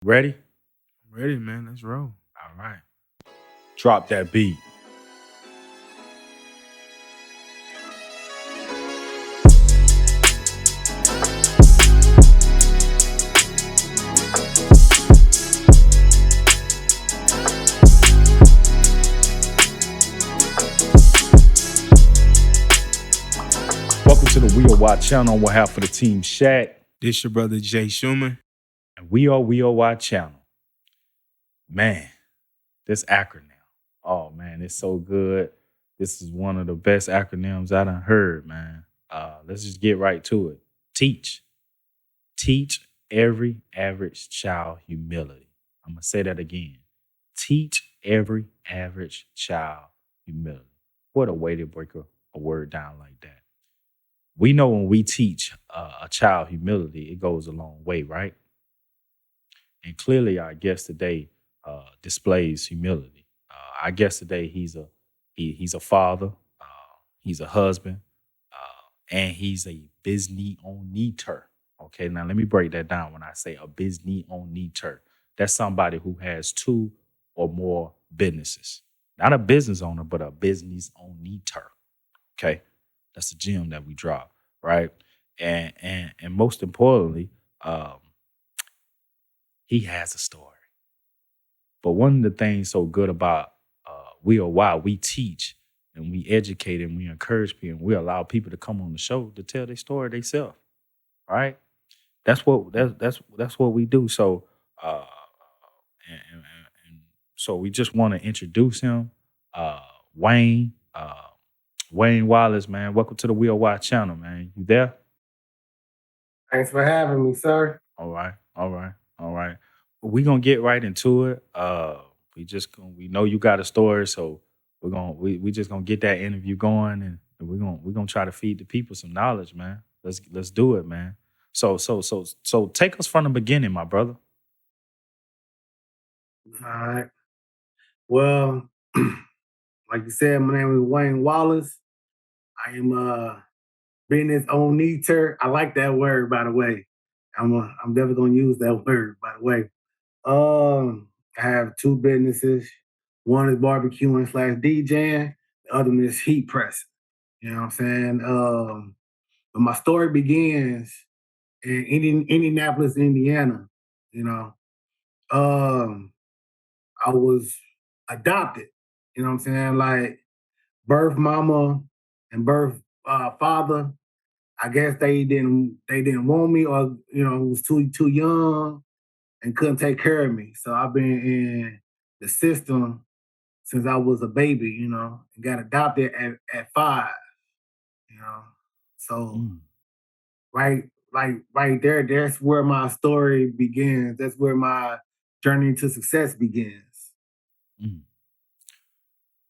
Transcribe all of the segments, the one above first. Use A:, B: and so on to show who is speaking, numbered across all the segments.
A: Ready?
B: Ready, man. Let's roll.
A: All right. Drop that beat. Welcome to the Wheel Watch channel on behalf of the team SHAQ.
B: This your brother Jay Shuman.
A: And we are Wheel Watch channel. Man, this acronym. Oh man, it's so good. This is one of the best acronyms I done heard, man. Let's just get right to it. Teach. Teach every average child humility. I'm gonna say that again. Teach every average child humility. What a way to break a word down like that. We know when we teach a child humility, it goes a long way, right? And clearly, our guest today displays humility. Our guest today, he's a father, he's a husband, and he's a business owner. Okay, now let me break that down. When I say a business owner, that's somebody who has two or more businesses. Not a business owner, but a business owner. Okay, that's a gem that we drop, right? And most importantly, um, he has a story. But one of the things so good about we are why we teach and we educate and we encourage people and we allow people to come on the show to tell their story themselves. Right? That's what we do. So and so we just want to introduce him, Wayne, Wayne Wallace, man. Welcome to the Wheel Watch channel, man. You there?
C: Thanks for having me, sir.
A: All right, all right, all right. Well, we gonna get right into it. We know you got a story, so we just gonna get that interview going, and we're gonna try to feed the people some knowledge, man. Let's do it, man. So take us from the beginning, my brother.
C: All right. Well, like you said, my name is Wayne Wallace. I am business owner. I like that word, by the way. I'm definitely gonna use that word, by the way. I have two businesses. One is barbecuing slash DJing. The other one is heat pressing. You know what I'm saying? But my story begins in Indianapolis, Indiana. You know, um, I was adopted. You know what I'm saying? Like birth mama and birth father. I guess they didn't want me, or was too young and couldn't take care of me. So I've been in the system since I was a baby. And got adopted at 5. You know, so
A: Mm,
C: right, like right there, that's where my story begins. That's where my journey to success begins.
A: mm.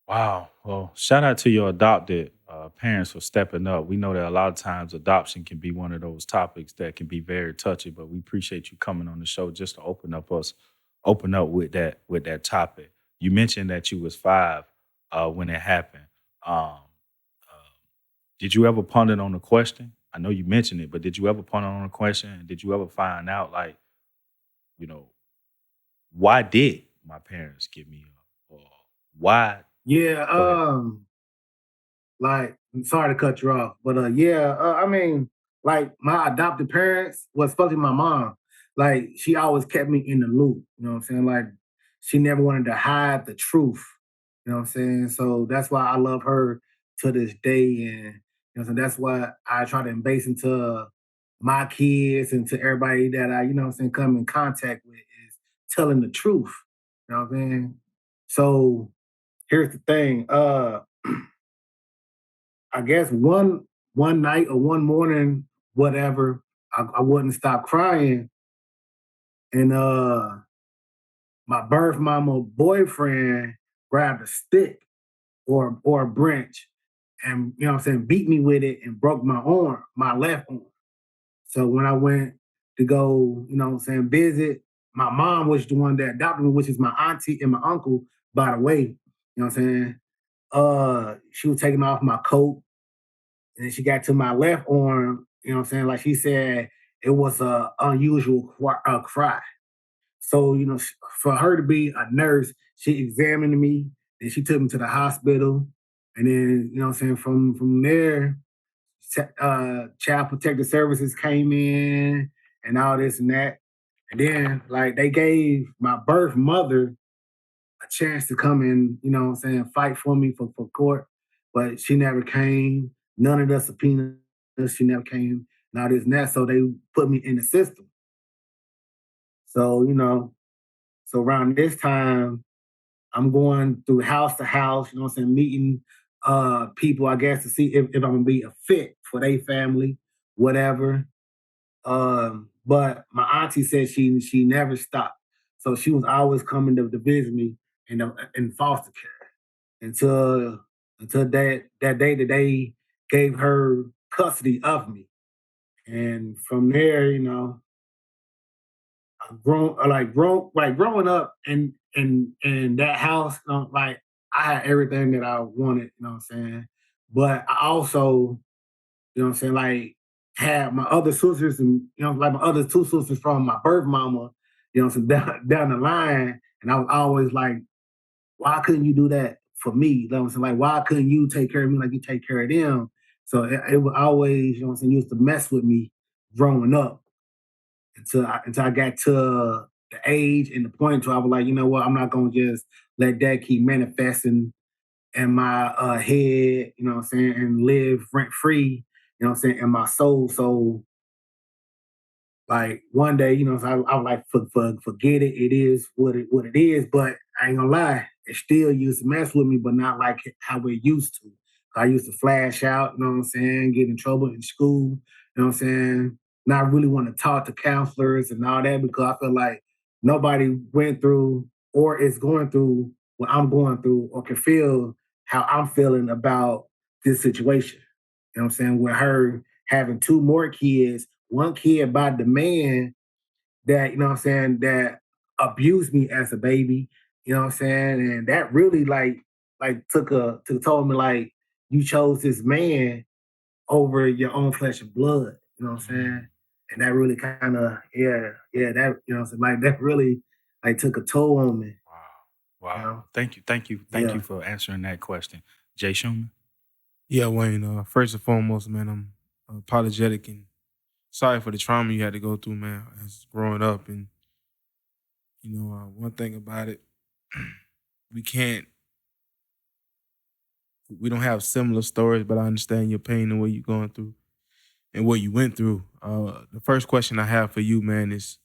A: Wow. Well, shout out to your adopted parents for stepping up. We know that a lot of times adoption can be one of those topics that can be very touchy, but we appreciate you coming on the show just to open up with that topic. You mentioned that you was 5 when it happened. Um, uh, did you ever ponder on the question? I know you mentioned it, but did you ever ponder on the question? And did you ever find out, like, you know, why did my parents give me up? Or why?
C: Yeah,
A: Go ahead.
C: like, I'm sorry to cut you off, but yeah, I mean, like my adopted parents, was especially my mom, like she always kept me in the loop. You know what I'm saying? Like she never wanted to hide the truth. You know what I'm saying? So that's why I love her to this day, and so that's why I try to embrace into my kids and to everybody that I, what I'm saying, come in contact with is telling the truth. You know what I'm saying? So here's the thing. I guess one night or one morning, whatever, I wouldn't stop crying, and my birth mama boyfriend grabbed a stick or a branch, and what I'm saying, beat me with it and broke my arm, my left arm. So when I went to go, what I'm saying, visit my mom, was the one that adopted me, which is my auntie and my uncle, by the way. You know what I'm saying? She was taking off my coat. And then she got to my left arm, you know what I'm saying? Like she said, it was a unusual cry. So, for her to be a nurse, she examined me, and she took me to the hospital. And then, from there, Child Protective Services came in and all this and that. And then, like, they gave my birth mother a chance to come and, fight for me for court, but she never came. None of the subpoenas, she never came. And all this and that. So they put me in the system. So, so around this time, I'm going through house to house, meeting people, I guess, to see if I'm gonna be a fit for their family, whatever. But my auntie said she never stopped. So she was always coming to visit me in foster care until that day that they gave her custody of me. And from there, growing up in that house, like I had everything that I wanted, you know what I'm saying? But I also, like had my other sisters and like my other two sisters from my birth mama, so down the line, and I was always like, why couldn't you do that for me? You know what I'm saying? Like, why couldn't you take care of me like you take care of them? So it was always, used to mess with me growing up until I got to the age and the point where I was like, you know what, I'm not gonna just let that keep manifesting in my head, and live rent free, in my soul. So like one day, so I was like, forget it. It is what it is. But I ain't gonna lie, it still used to mess with me, but not like how it used to. I used to flash out, get in trouble in school, not really want to talk to counselors and all that because I feel like nobody went through or is going through what I'm going through or can feel how I'm feeling about this situation. With her having two more kids, one kid by the man that, that abused me as a baby, and that really like told me like you chose this man over your own flesh and blood, And that really kind of, that, like that really like took a toll on me,
A: Wow. Wow.
C: you know?
A: Thank you
C: Yeah.
A: for answering that question. Jay Shuman?
B: Yeah, Wayne. First and foremost, man, I'm apologetic and sorry for the trauma you had to go through, man, as growing up. And one thing about it, we can't, we don't have similar stories, but I understand your pain and what you're going through and what you went through. The first question I have for you, man, is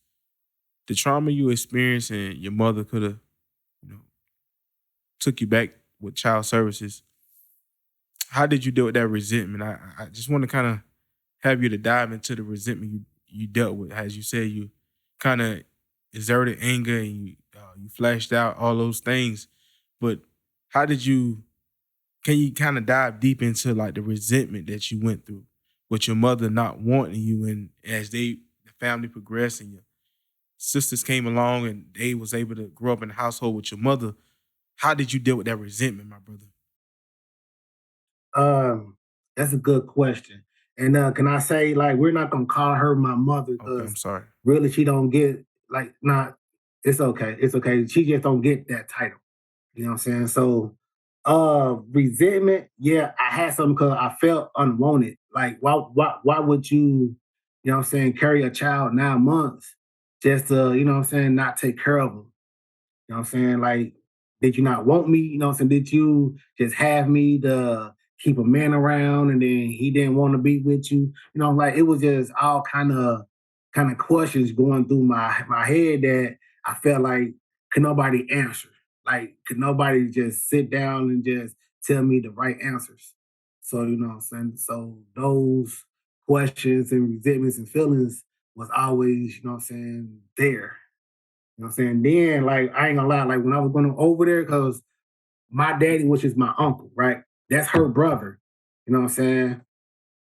B: the trauma you experienced and your mother could have, you know, took you back with child services. How did you deal with that resentment? I just want to kind of have you to dive into the resentment you dealt with. As you said, you kind of exerted anger and you flashed out all those things. But how did you? Can you kind of dive deep into like the resentment that you went through with your mother not wanting you, and as the family progressed and your sisters came along and they was able to grow up in the household with your mother? How did you deal with that resentment, my brother?
C: That's a good question. And can I say like we're not gonna call her my mother
B: Okay, I'm
C: because
B: sorry.
C: really she don't get like not. It's okay. It's okay. She just don't get that title. You know what I'm saying? So, resentment. Yeah, I had some because I felt unwanted. Like, why would you, carry a child 9 months just to, not take care of them? You know what I'm saying? Like, did you not want me? You know what I'm saying? Did you just have me to keep a man around and then he didn't want to be with you? Like it was just all kind of questions going through my head that I felt like could nobody answer. Like could nobody just sit down and just tell me the right answers. So you know what I'm saying? So those questions and resentments and feelings was always, there. You know what I'm saying? Then, like, I ain't gonna lie, like when I was going over there, because my daddy, which is my uncle, right? That's her brother. You know what I'm saying?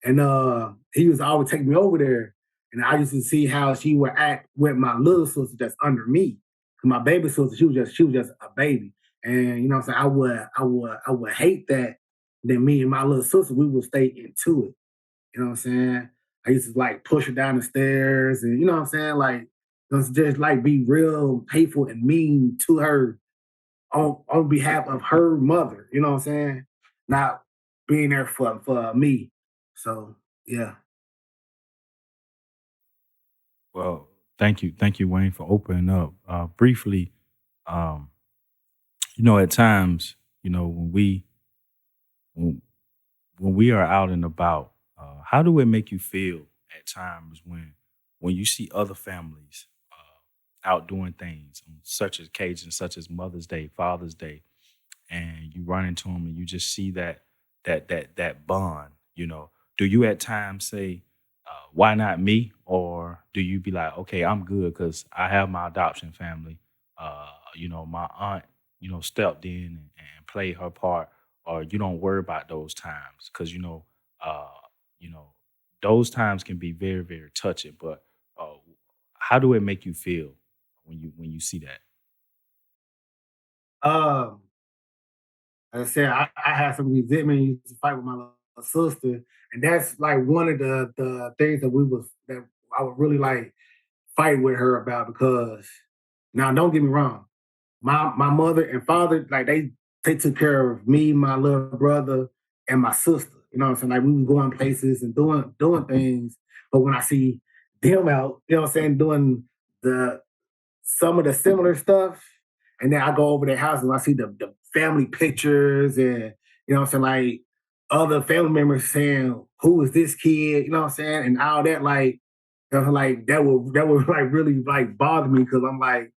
C: And he was always taking me over there. And I used to see how she would act with my little sister that's under me. 'Cause my baby sister, she was just a baby. And you know what I'm saying? I would hate that. Then me and my little sister, we would stay into it. You know what I'm saying? I used to like push her down the stairs and you know what I'm saying? Like just like be real hateful and mean to her on behalf of her mother. You know what I'm saying? Not being there for me. So yeah.
A: Well, thank you, Wayne, for opening up. Briefly, um, at times, when, when we are out and about, how do it make you feel at times when you see other families out doing things on such occasions, such as Mother's Day, Father's Day, and you run into them and you just see that bond? Do you at times say, why not me? Or do you be like, okay, I'm good because I have my adoption family. My aunt, stepped in and played her part, or you don't worry about those times because uh, you know, those times can be very, very touching. But uh, how do it make you feel when you see that?
C: Um, like I said, I had some resentment. Used to fight with my little sister, and that's like one of the things that I would really like fight with her about because now don't get me wrong, my mother and father like they took care of me, my little brother, and my sister. You know what I'm saying? Like we was going places and doing things, but when I see them out, you know what I'm saying, doing the some of the similar stuff. And then I go over their house and I see the family pictures and, you know what I'm saying, like other family members saying, who is this kid? You know what I'm saying? And all that, like, like that would like really like bother me because I'm like,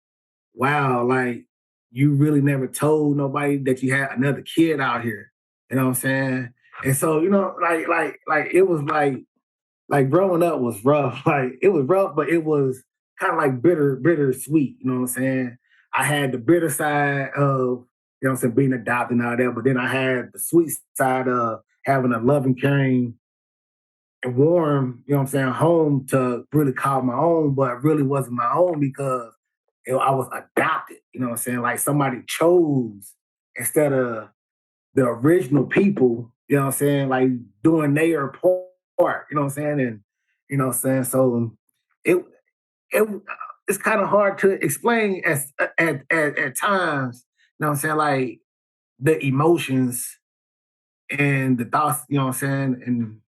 C: wow, like you really never told nobody that you had another kid out here. You know what I'm saying? And so, like it was like growing up was rough. Like it was rough, but it was kind of like bittersweet. You know what I'm saying? I had the bitter side of, you know what I'm saying, being adopted and all that, but then I had the sweet side of having a loving, caring, and warm, you know what I'm saying, home to really call my own, but it really wasn't my own because I was adopted. You know what I'm saying? Like somebody chose instead of the original people, you know what I'm saying, like doing their part, you know what I'm saying? And you know what I'm saying? So it it it's kind of hard to explain at times, you know what I'm saying, like the emotions and the thoughts, you know what I'm saying,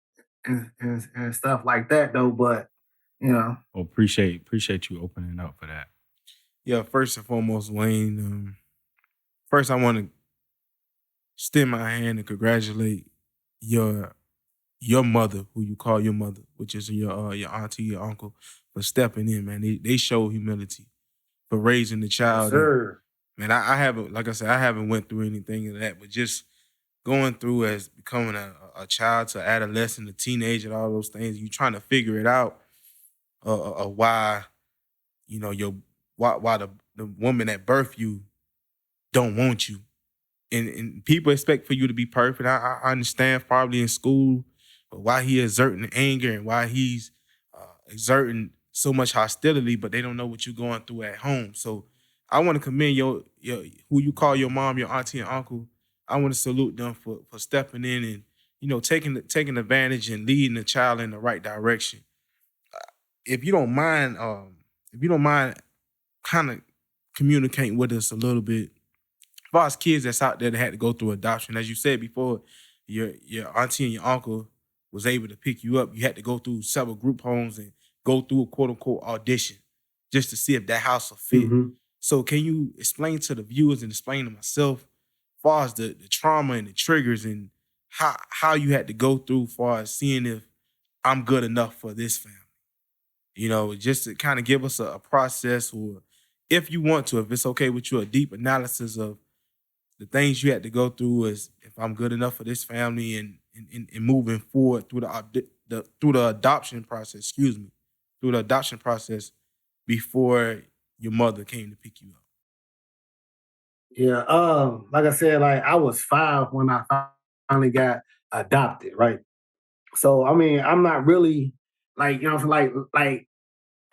C: and stuff like that though, but you know.
A: Well, appreciate you opening up for that.
B: Yeah, first and foremost, Wayne. First, I want to extend my hand and congratulate your your mother, who you call your mother, which is your auntie, your uncle, for stepping in, man. They show humility for raising the
C: Yes,
B: child. And
C: sir.
B: man, I haven't, like I said, I haven't went through anything of that, but just going through as becoming a child to adolescent, a teenager, all those things, you trying to figure it out, why your why the woman that birthed you don't want you, and people expect for you to be perfect. I understand probably in school, but why he exerting anger and why he's exerting so much hostility, but they don't know what you're going through at home. So I want to commend your who you call your mom, your auntie and uncle. I want to salute them for stepping in and taking advantage and leading the child in the right direction. If you don't mind, if you don't mind, kind of communicating with us a little bit far as kids that's out there that had to go through adoption, as you said before, your auntie and your uncle was able to pick you up. You had to go through several group homes and go through a quote unquote audition just to see if that house will fit.
C: Hmm.
B: So can you explain to the viewers and explain to myself, far as the trauma and the triggers and how you had to go through far as seeing if I'm good enough for this family? Just to kind of give us a process, or if you want to, if it's okay with you, a deep analysis of the things you had to go through as if I'm good enough for this family and moving forward through through the adoption process, through the adoption process before your mother came to pick you up.
C: Yeah, like I said, like I was 5 when I finally got adopted, right? So I mean, I'm not really like, you know, what I'm saying, like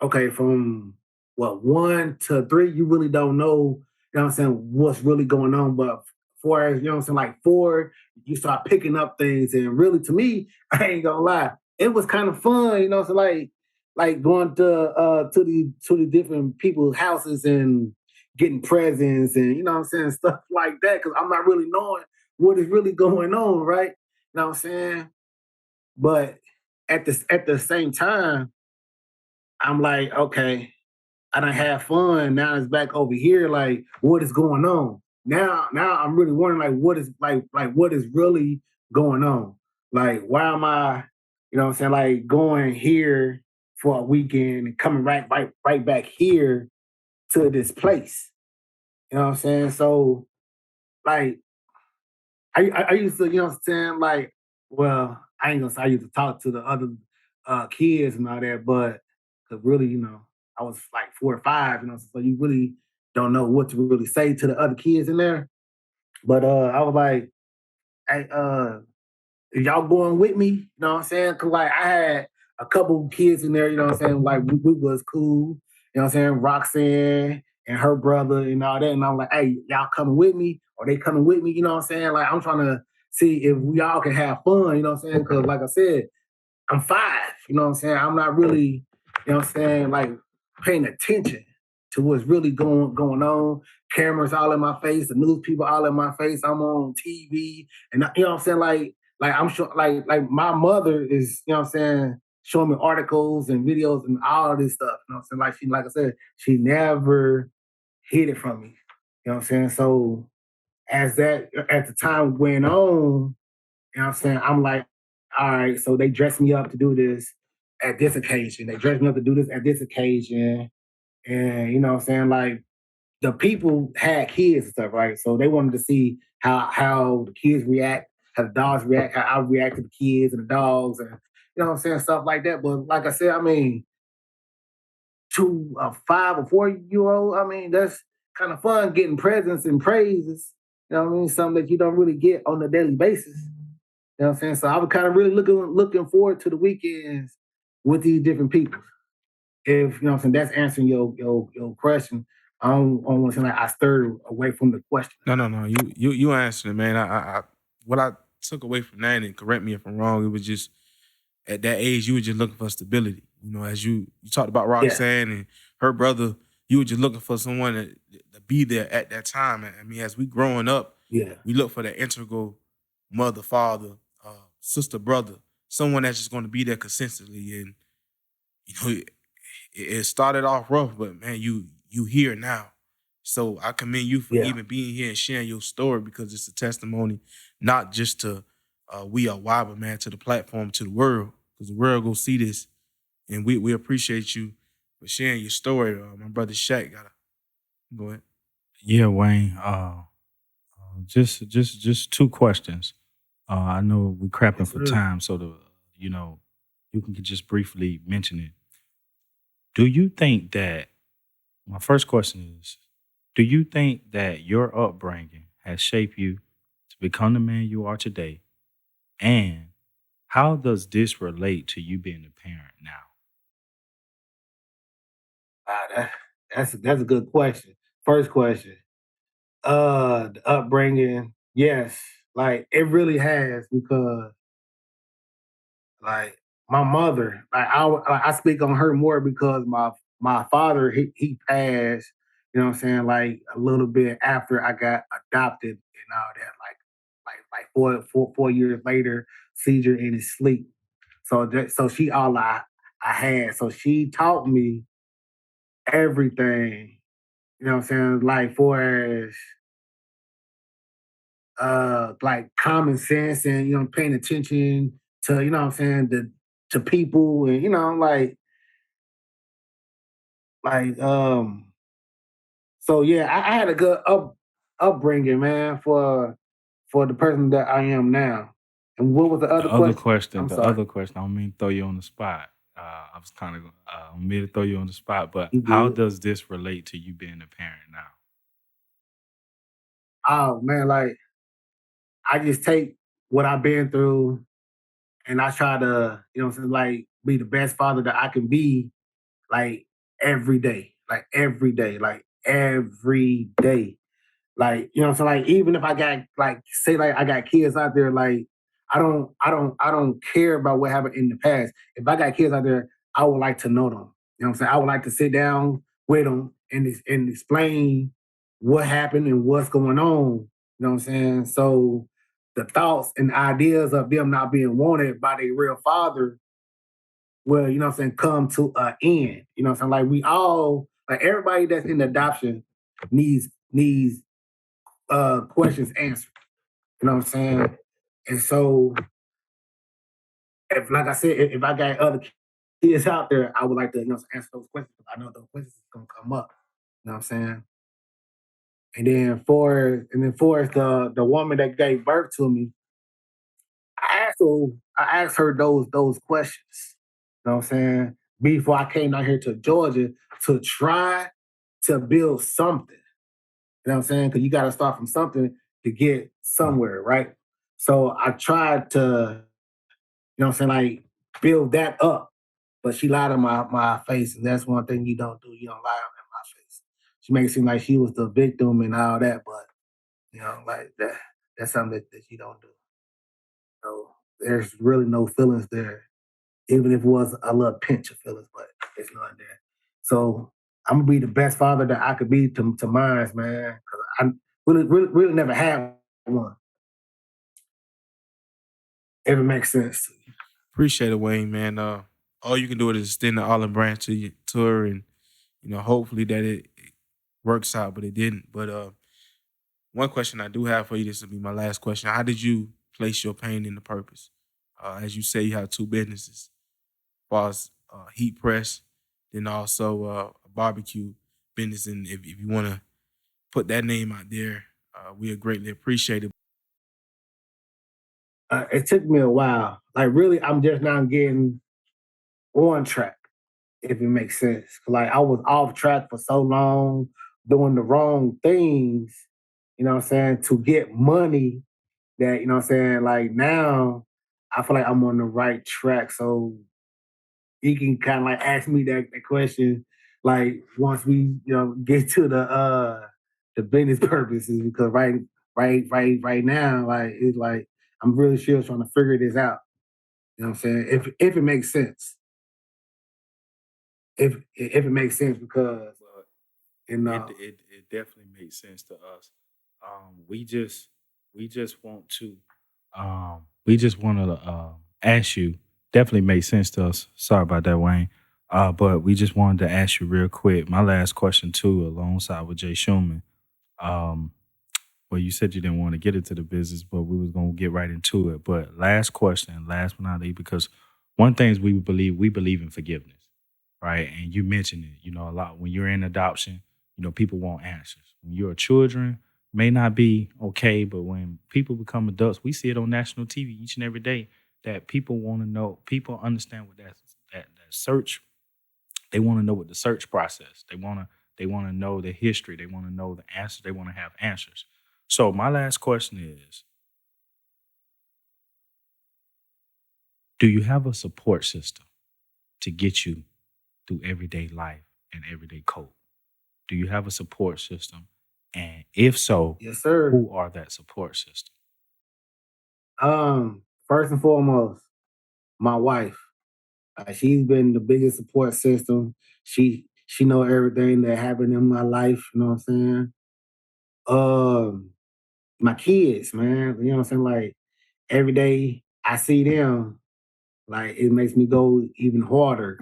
C: okay, from what 1 to 3, you really don't know, you know what I'm saying, what's really going on. But for as you know what I'm saying, like 4, you start picking up things, and really to me, I ain't gonna lie, it was kind of fun, you know what I'm saying, like like going to the different people's houses and getting presents and you know what I'm saying, stuff like that, because I'm not really knowing what is really going on, right? You know what I'm saying? But at the same time, I'm like, okay, I done have fun. Now it's back over here. Like, what is going on? Now I'm really wondering, like what is really going on? Like, why am I, you know what I'm saying, like going here for a weekend and coming right back here to this place? You know what I'm saying? So, like, I used to, you know what I'm saying, like, well, I ain't gonna say I used to talk to the other kids and all that, but because really, you know, I was like 4 or 5, you know, so you really don't know what to really say to the other kids in there. But I was like, hey, if y'all going with me, you know what I'm saying? Cause like I had a couple kids in there, you know what I'm saying? Like we was cool, you know what I'm saying? Roxanne and her brother and all that. And I'm like, hey, y'all coming with me? Or they coming with me? You know what I'm saying? Like I'm trying to see if we all can have fun, you know what I'm saying? Cause like I said, I'm 5, you know what I'm saying? I'm not really, you know what I'm saying, like paying attention to what's really going on. Cameras all in my face, the news people all in my face. I'm on TV, and you know what I'm saying, like I'm sure, like my mother is, you know what I'm saying, showing me articles and videos and all this stuff. You know what I'm saying, like I said, she never hid it from me. You know what I'm saying. So as the time went on, you know what I'm saying? I'm like, all right, so they dressed me up to do this at this occasion. They dressed me up to do this at this occasion. And you know what I'm saying? Like the people had kids and stuff, right? So they wanted to see how the kids react, how the dogs react, how I react to the kids and the dogs and you know what I'm saying, stuff like that. But like I said, I mean, to a 5 or 4 year old, I mean, that's kind of fun getting presents and praises. You know what I mean? Something that you don't really get on a daily basis. You know what I'm saying? So I was kind of really looking forward to the weekends with these different people. If you know what I'm saying, that's answering your question. I don't want to say like I stirred away from the question.
B: No. You answered it, man. I what I took away from that, and correct me if I'm wrong, it was just at that age you were just looking for stability. You know, as you talked about
C: Yeah,
B: Roxanne and her brother, you were just looking for someone to be there at that time. I mean, as we growing up,
C: yeah,
B: we look for that integral mother, father, sister, brother, someone that's just going to be there consistently. And you know, it started off rough, but man, you here now. So I commend you for
C: yeah,
B: even being here and sharing your story because it's a testimony, not just to we are why, but man, to the platform, to the world, because the world go see this, and we appreciate you for sharing your story. My brother SHAQ gotta go ahead.
A: Yeah, Wayne. Just 2 questions. I know we're crapping
C: yes,
A: for
C: sir.
A: time, so you know, you can just briefly mention it. Do you think that my first question is, do you think that your upbringing has shaped you to become the man you are today? And how does this relate to you being a parent now?
C: Ah, that's a good question. First question. The upbringing, yes, like it really has because like my mother, I speak on her more because my father he passed, you know what I'm saying, like a little bit after I got adopted and all that, like 4 years later, seizure in his sleep. So she all I had. So she taught me everything, you know what I'm saying, like for as like common sense and you know paying attention to you know what I'm saying to people and you know like so yeah I had a good upbringing, man, for the person that I am now. And what was the other question? I'm
A: The
C: sorry.
A: other question, I don't mean to throw you on the spot. I was kind of, I don't mean to throw you on the spot, but
C: You
A: how
C: good?
A: does this relate to you being a parent now?
C: Oh man, like I just take what I've been through and I try to, you know what I'm saying, like be the best father that I can be, like every day, like every day, like every day. Like, you know what I'm saying? Like, even if I got like say like I got kids out there, like I don't care about what happened in the past. If I got kids out there, I would like to know them. You know what I'm saying? I would like to sit down with them and explain what happened and what's going on. You know what I'm saying? So the thoughts and ideas of them not being wanted by their real father will, you know what I'm saying, come to an end. You know what I'm saying? Like we all, like everybody that's in adoption needs questions answered. You know what I'm saying? And so if like I said, if I got other kids out there, I would like to, you know, answer those questions. I know those questions is gonna come up. You know what I'm saying? And then for the woman that gave birth to me, I asked her those questions. You know what I'm saying? Before I came down here to Georgia to try to build something. You know what I'm saying? Because you got to start from something to get somewhere, right? So I tried to, you know what I'm saying, like build that up. But she lied in my face, and that's one thing you don't do. You don't lie in my face. She made it seem like she was the victim and all that, but like that's something that you don't do. So there's really no feelings there, even if it was a little pinch of feelings, but it's not there. So I'm gonna be the best father that I could be to mine, man. Because I really never had one. If it makes sense.
B: Appreciate it, Wayne, man. All you can do is extend the olive branch to her, and hopefully that it works out. But it didn't. But one question I do have for you, this will be my last question. How did you place your pain into purpose? As you say, you have two businesses, as far as heat press, then also a barbecue business. And if you want to put that name out there, we greatly appreciate it.
C: It took me a while. Like really, I'm just now getting on track, if it makes sense. Like I was off track for so long, doing the wrong things, you know what I'm saying, to get money that, you know what I'm saying, like now I feel like I'm on the right track. So you can kind of like ask me that question like once we, get to the business purposes because right now, like it's like I'm really still trying to figure this out. You know what I'm saying? If it makes sense. If it makes sense because
A: Well,
C: you
A: it
C: know
A: it it definitely makes sense to us. We just want to we just want to ask you. Definitely makes sense to us. Sorry about that, Wayne. But we just wanted to ask you real quick. My last question too, alongside with Jay Shuman. Um, well, you said you didn't want to get into the business, but we was gonna get right into it. But last question, last but not least, because one thing is we believe in forgiveness, right? And you mentioned it, a lot when you're in adoption, people want answers. When you're children, may not be okay, but when people become adults, we see it on national TV each and every day that people want to know, people understand what that search they want to know what the search process. They want to know the history. They want to know the answers. They want to have answers. So my last question is: do you have a support system to get you through everyday life and everyday cope? Do you have a support system? And if so,
C: yes, sir.
A: who are that support system?
C: First and foremost, my wife. She's been the biggest support system. She know everything that happened in my life. You know what I'm saying? Um, my kids, man. You know what I'm saying? Like every day I see them, like it makes me go even harder.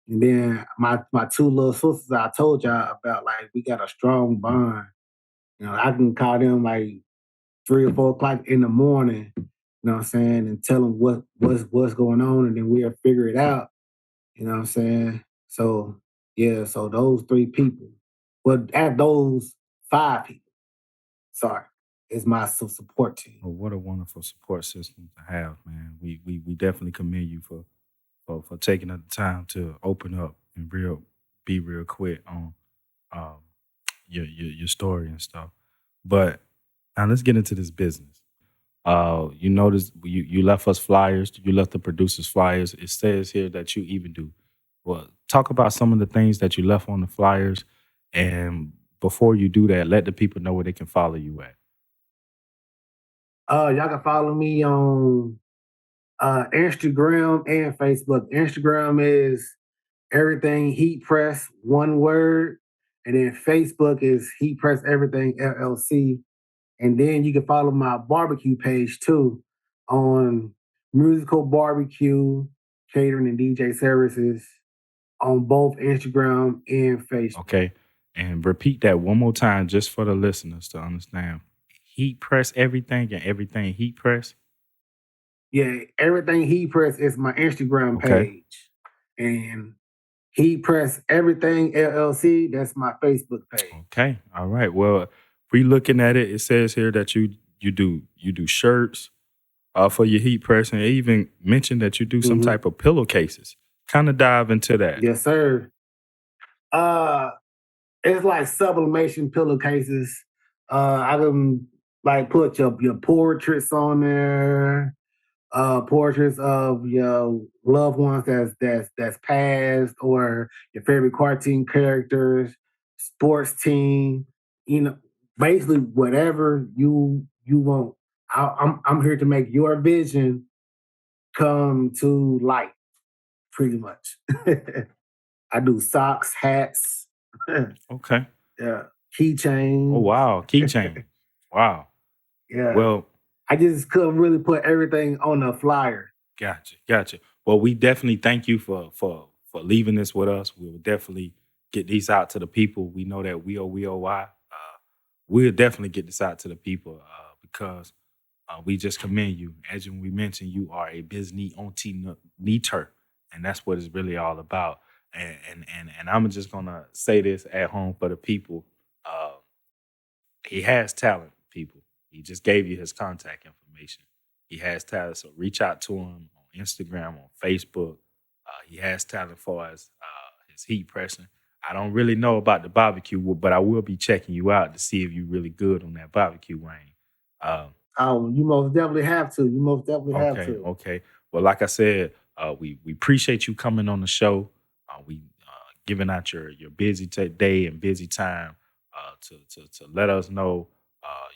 C: And then my two little sisters I told y'all about, like we got a strong bond. I can call them like 3 or 4 o'clock in the morning. You know what I'm saying, and tell them what's going on, and then we'll figure it out. You know what I'm saying? So yeah, so those three people, well, at those five people, sorry, is my support team.
A: Well, what a wonderful support system to have, man. We definitely commend you for taking the time to open up and be real quick on um, your story and stuff. But now let's get into this business. You notice you left us flyers. You left the producers flyers. It says here that you even do. Well, talk about some of the things that you left on the flyers, and before you do that, let the people know where they can follow you at.
C: Y'all can follow me on Instagram and Facebook. Instagram is everything Heat Press, one word. And then Facebook is Heat Press Everything LLC. And then you can follow my barbecue page too on Musical Barbecue, Catering and DJ Services on both Instagram and Facebook.
A: Okay. And repeat that one more time just for the listeners to understand. Heat press everything and everything heat press.
C: Yeah, everything Heat Press is my Instagram
A: Okay.
C: page. And Heat Press Everything LLC, that's my Facebook page.
A: Okay. All right. Well, we looking at it, it says here that you do shirts for your heat press, and it even mentioned that you do some type of pillowcases. Kind of dive into that.
C: Yes, sir. It's like sublimation pillowcases. I can like put your portraits on there, portraits of your loved ones that's passed, or your favorite cartoon characters, sports team. You know, basically whatever you want. I'm here to make your vision come to light, pretty much. I do socks, hats.
A: Okay.
C: Yeah, keychains.
A: Oh wow, keychain. Wow.
C: Yeah.
A: Well,
C: I just couldn't really put everything on a flyer.
A: Gotcha. Well, we definitely thank you for leaving this with us. We will definitely get these out to the people. We know that we we'll definitely get this out to the people because we just commend you. As we mentioned, you are a business neater, and that's what it's really all about. And I'm just gonna say this at home for the people. Uh, he has talent, people. He just gave you his contact information. He has talent, so reach out to him on Instagram, on Facebook. He has talent for his heat pressing. I don't really know about the barbecue, but I will be checking you out to see if you're really good on that barbecue, Wayne.
C: Oh, you most definitely have to. You most definitely have to.
A: Okay. Well, like I said, we appreciate you coming on the show. We giving out your busy day and busy time to let us know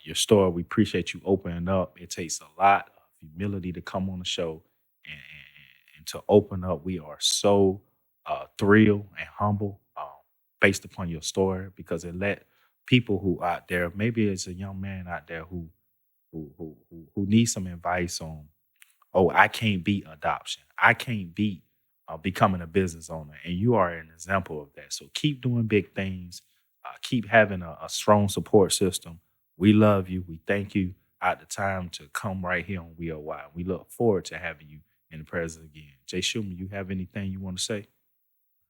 A: your story. We appreciate you opening up. It takes a lot of humility to come on the show and to open up. We are so thrilled and humble based upon your story because it let people who out there, maybe it's a young man out there who needs some advice on, oh, I can't beat adoption. I can't beat becoming a business owner. And you are an example of that. So keep doing big things. Keep having a strong support system. We love you. We thank you at the time to come right here on WOY. We look forward to having you in the presence again. Jay Shuman, you have anything you want to say?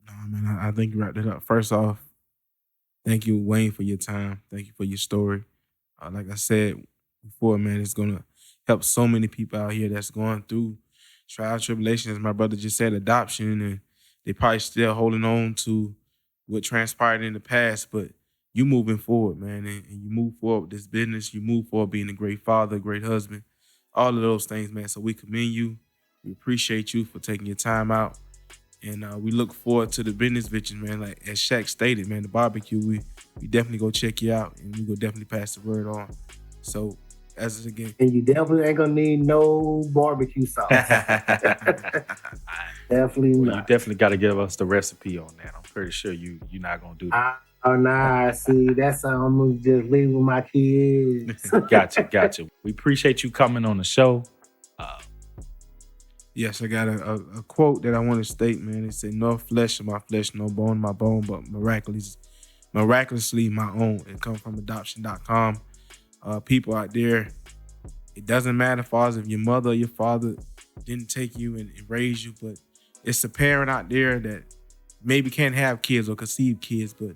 B: No, man, I think you wrapped it up. First off, thank you, Wayne, for your time. Thank you for your story. Like I said before, man, it's gonna help so many people out here that's going through trials, tribulations. My brother just said adoption, and they probably still holding on to what transpired in the past. But you moving forward, man, and you move forward with this business. You move forward being a great father, a great husband, all of those things, man. So we commend you. We appreciate you for taking your time out. And we look forward to the business vision, man. Like as SHAQ stated, man, the barbecue, we definitely go check you out and we go definitely pass the word on. So as again.
C: And you definitely ain't gonna need no barbecue sauce. Definitely
A: well,
C: not.
A: You definitely got to give us the recipe on that. I'm pretty sure you're not gonna do that.
C: Oh nah, see, that's how I'm gonna just leave with my kids.
A: Gotcha. We appreciate you coming on the show.
B: Yes, I got a quote that I want to state, man. It said, "No flesh of my flesh, no bone of my bone, but miraculously my own." It comes from adoption.com. People out there, it doesn't matter far as if your mother or your father didn't take you and raise you, but it's a parent out there that maybe can't have kids or conceive kids, but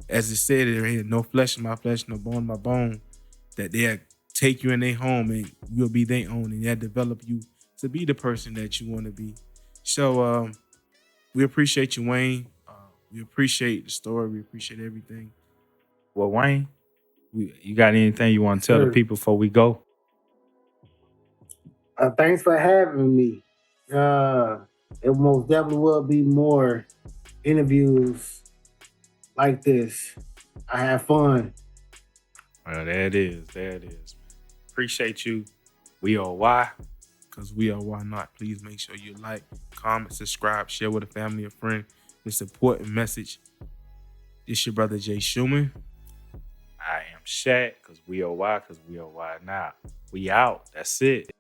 B: as it said here, no flesh of my flesh, no bone of my bone, that they'll take you in their home and you'll be their own, and they'll develop you to be the person that you want to be. So we appreciate you, Wayne. We appreciate the story. We appreciate everything.
A: Well, Wayne, you got anything you want to tell the people before we go?
C: Thanks for having me. It most definitely will be more interviews like this. I have fun.
A: Well, there it is. Appreciate you. We are WOY.
B: because we are why not. Please make sure you like, comment, subscribe, share with a family or friend. This important message. It's your brother Jay Shuman.
A: I am SHAQ, because we are why not. We out. That's it.